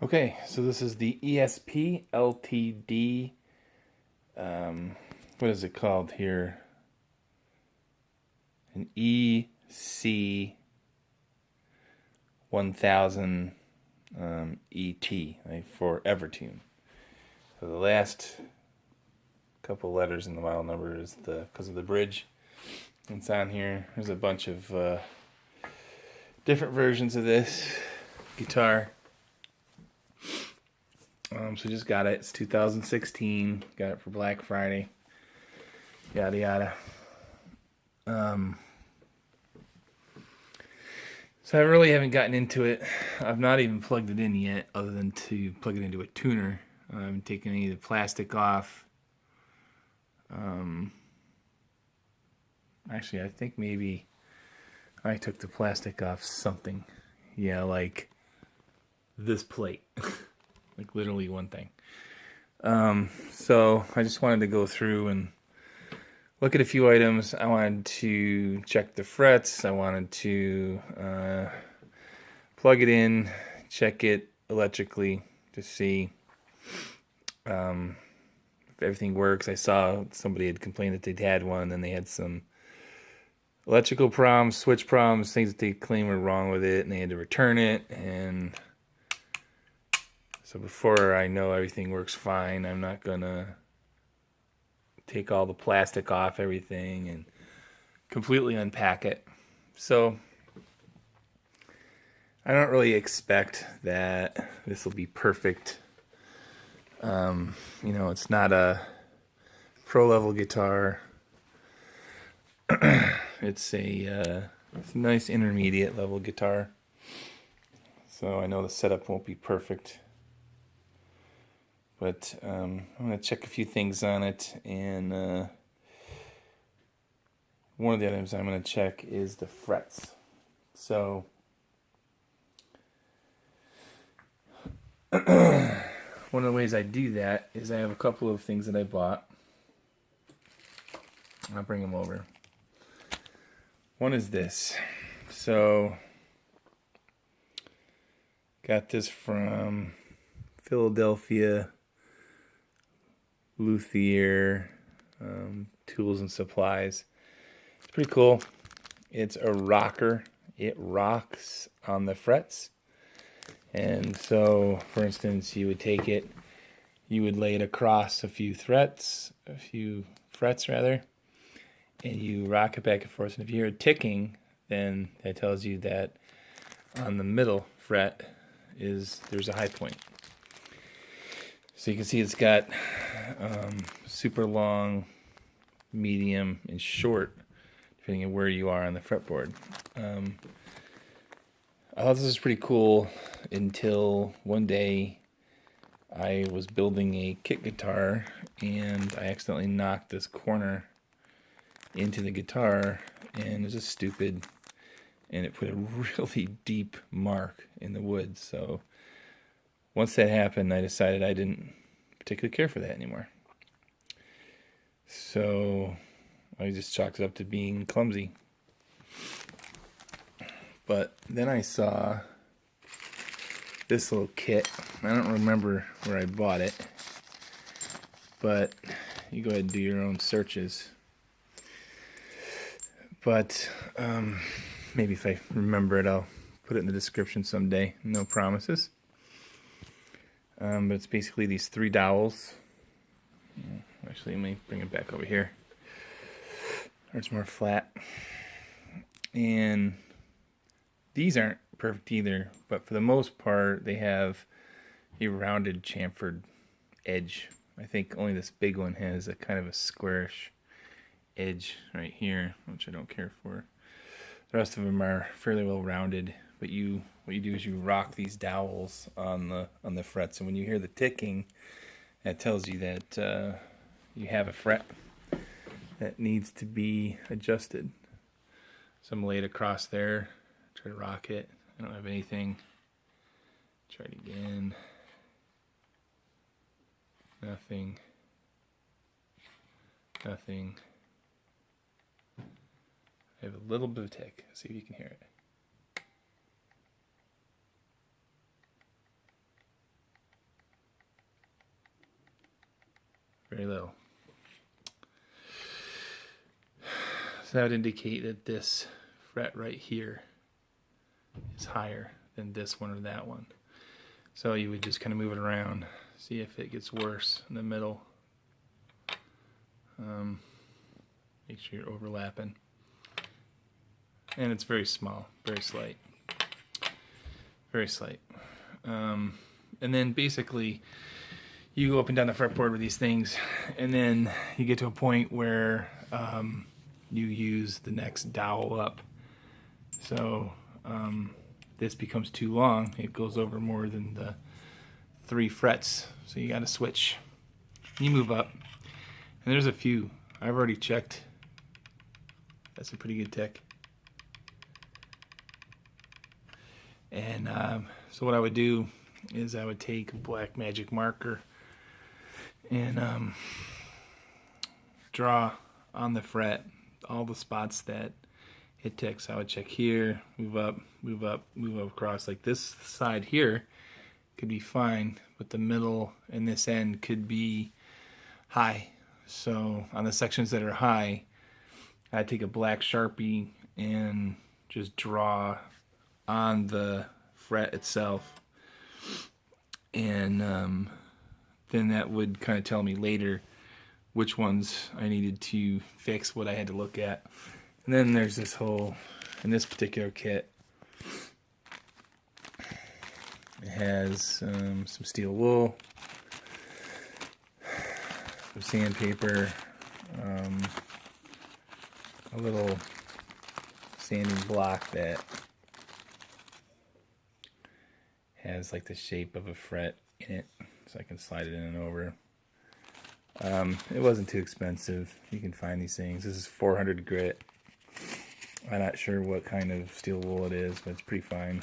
Okay, so this is the ESP LTD. What is it called here? An EC-1000 ET, like for Evertune. So the last couple letters in the model number is because of the bridge. It's on here. There's a bunch of different versions of this guitar. So just got it. It's 2016. Got it for Black Friday. Yada yada. So I really haven't gotten into it. I've not even plugged it in yet, other than to plug it into a tuner. I haven't taken any of the plastic off. Actually, I think maybe I took the plastic off something. Yeah, like this plate. Like literally one thing. So I just wanted to go through and look at a few items. I wanted to check the frets. I wanted to plug it in, check it electrically to see if everything works. I saw somebody had complained that they'd had one, and they had some electrical problems, switch problems, things that they claim were wrong with it, and they had to return it. And so before I know everything works fine, I'm not gonna take all the plastic off everything and completely unpack it. So I don't really expect that this will be perfect. It's not a pro level guitar. It's a nice intermediate level guitar. So I know the setup won't be perfect. But I'm going to check a few things on it, and one of the items I'm going to check is the frets. So one of the ways I do that is I have a couple of things that I bought. I'll bring them over. One is this. So got this from Philadelphia Luthier Tools and Supplies. It's pretty cool. It's a rocker. It rocks on the frets. And so, for instance, you would take it, you would lay it across a few frets rather, and you rock it back and forth. And if you hear it ticking, then that tells you that on the middle fret there's a high point. So you can see it's got super long, medium, and short, depending on where you are on the fretboard. I thought this was pretty cool until one day I was building a kit guitar and I accidentally knocked this corner into the guitar, and it was just stupid, and it put a really deep mark in the wood. So once that happened, I decided I didn't particularly care for that anymore. So I just chalked it up to being clumsy. But then I saw this little kit. I don't remember where I bought it, but you go ahead and do your own searches. But maybe if I remember it, I'll put it in the description someday. No promises. But it's basically these 3 dowels. Actually, let me bring it back over here. It's more flat. And these aren't perfect either, but for the most part, they have a rounded chamfered edge. I think only this big one has a kind of a squarish edge right here, which I don't care for. The rest of them are fairly well rounded, but what you do is you rock these dowels on the frets, and when you hear the ticking, that tells you that you have a fret that needs to be adjusted. So I'm laid across there, try to rock it. I don't have anything. Try it again. Nothing. Nothing. I have a little bit of tick. See if you can hear it. very little. So that would indicate that this fret right here is higher than this one or that one. So you would just kind of move it around, see if it gets worse in the middle. Make sure you're overlapping. And it's very small, very slight. Very slight. And then basically you go up and down the fretboard with these things, and then you get to a point where you use the next dowel up. So this becomes too long. It goes over more than the 3 frets. So you got to switch. You move up. And there's a few. I've already checked. That's a pretty good tick. And so what I would do is I would take a black magic marker and draw on the fret all the spots that it ticks. I would check here, move up, move up, move up across. Like this side here could be fine, but the middle and this end could be high. So on the sections that are high, I take a black Sharpie and just draw on the fret itself, and then that would kind of tell me later which ones I needed to fix, what I had to look at. And then there's this whole, in this particular kit, it has some steel wool, some sandpaper, a little sanding block that has like the shape of a fret in it, so I can slide it in and over. It wasn't too expensive. You can find these things. This is 400 grit. I'm not sure what kind of steel wool it is, but it's pretty fine.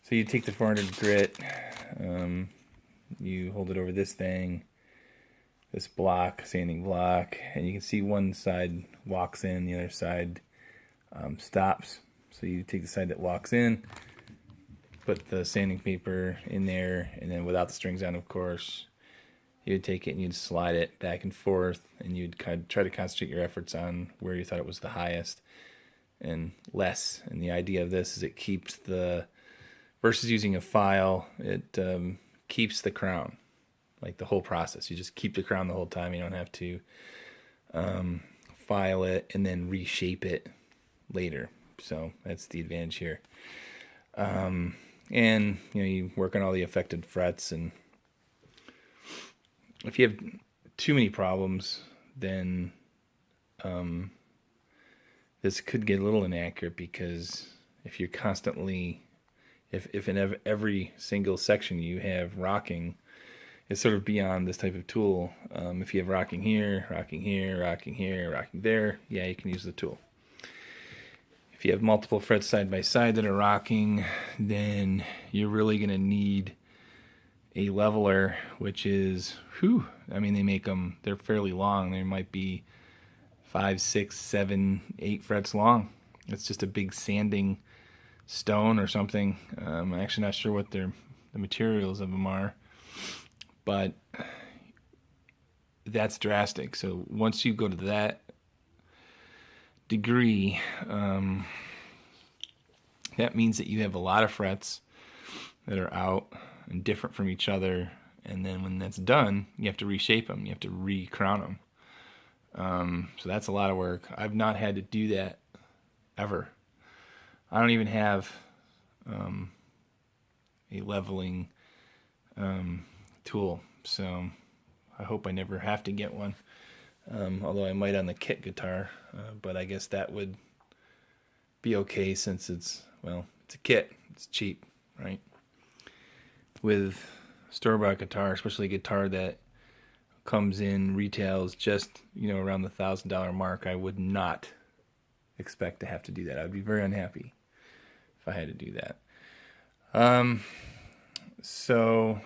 So you take the 400 grit, you hold it over this thing, this block, sanding block, and you can see one side walks in, the other side stops. So you take the side that walks in, put the sanding paper in there, and then without the strings on, of course, you would take it and you'd slide it back and forth, and you'd kind of try to concentrate your efforts on where you thought it was the highest and less. And the idea of this is it keeps the, versus using a file, it keeps the crown, like the whole process. You just keep the crown the whole time. You don't have to file it and then reshape it later. So that's the advantage here. And you know, you work on all the affected frets, and if you have too many problems, then this could get a little inaccurate, because if you're constantly, if in every single section you have rocking, it's sort of beyond this type of tool. If you have rocking here, rocking here, rocking here, rocking there, yeah, you can use the tool. If you have multiple frets side by side that are rocking, then you're really going to need a leveler, which is, I mean, they make them, they're fairly long. They might be 5, 6, 7, 8 frets long. It's just a big sanding stone or something. I'm actually not sure what the materials of them are, but that's drastic. So once you go to that degree, that means that you have a lot of frets that are out and different from each other, and then when that's done, you have to reshape them, you have to re-crown them. So that's a lot of work. I've not had to do that ever. I don't even have a leveling tool, so I hope I never have to get one. Although I might on the kit guitar, but I guess that would be okay, since it's, well, it's a kit, it's cheap, right? With store-bought guitar, especially a guitar that comes in retails just, you know, around the $1,000 mark, I would not expect to have to do that. I would be very unhappy if I had to do that. Since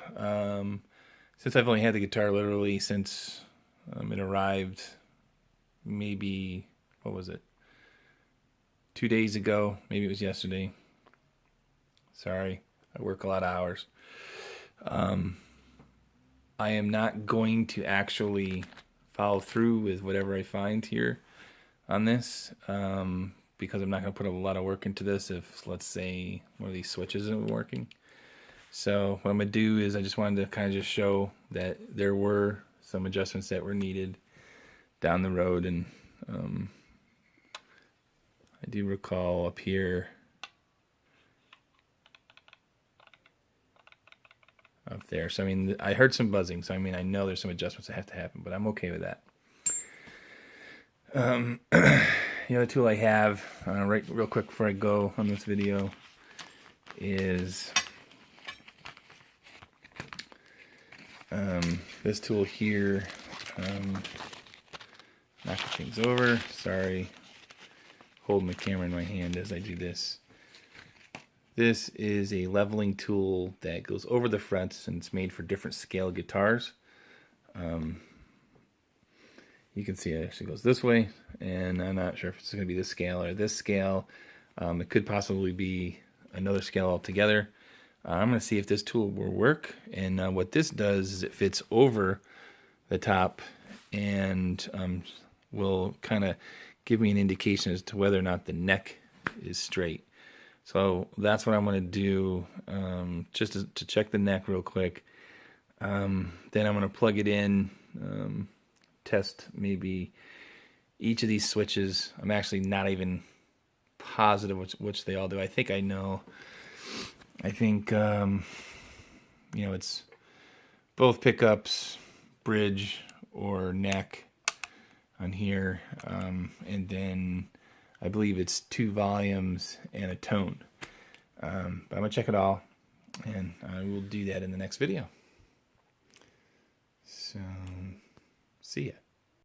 I've only had the guitar literally since it arrived, maybe, what was it, 2 days ago, maybe it was yesterday. Sorry, I work a lot of hours. I am not going to actually follow through with whatever I find here on this, because I'm not going to put a lot of work into this if, let's say, one of these switches isn't working. So what I'm going to do is I just wanted to kind of just show that there were some adjustments that were needed down the road. And I do recall up here, up there. So I mean, I heard some buzzing. So I mean, I know there's some adjustments that have to happen, but I'm okay with that. The other tool I have, right real quick before I go on this video, is this tool here. Knocking things over. Sorry, holding the camera in my hand as I do this. This is a leveling tool that goes over the frets, and it's made for different scale guitars. You can see it actually goes this way, and I'm not sure if it's going to be this scale or this scale. It could possibly be another scale altogether. I'm going to see if this tool will work, and what this does is it fits over the top and will kind of give me an indication as to whether or not the neck is straight. So that's what I'm going to do, just to check the neck real quick. Then I'm going to plug it in, test maybe each of these switches. I'm actually not even positive which they all do. I think I know. I think, you know, it's both pickups, bridge, or neck on here. And then I believe it's 2 volumes and a tone. But I'm going to check it all, and I will do that in the next video. So, see ya.